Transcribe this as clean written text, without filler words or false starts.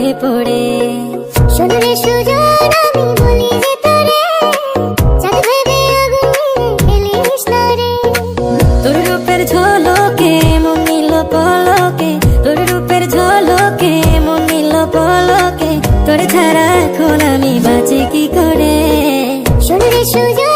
প্রেমে পড়ে। শোন রে সুজন আমি বলি যে তোরে, চাঁদ ভেবে আগুন নিয়ে খেলিস না রে। তোর রূপের ঝলকে মন নিল পলকে, তোর রূপের ঝলকে মন নিল পলকে, তোর ছাড়া এখন আমি বাঁচি কি করে। শোন রে সুজন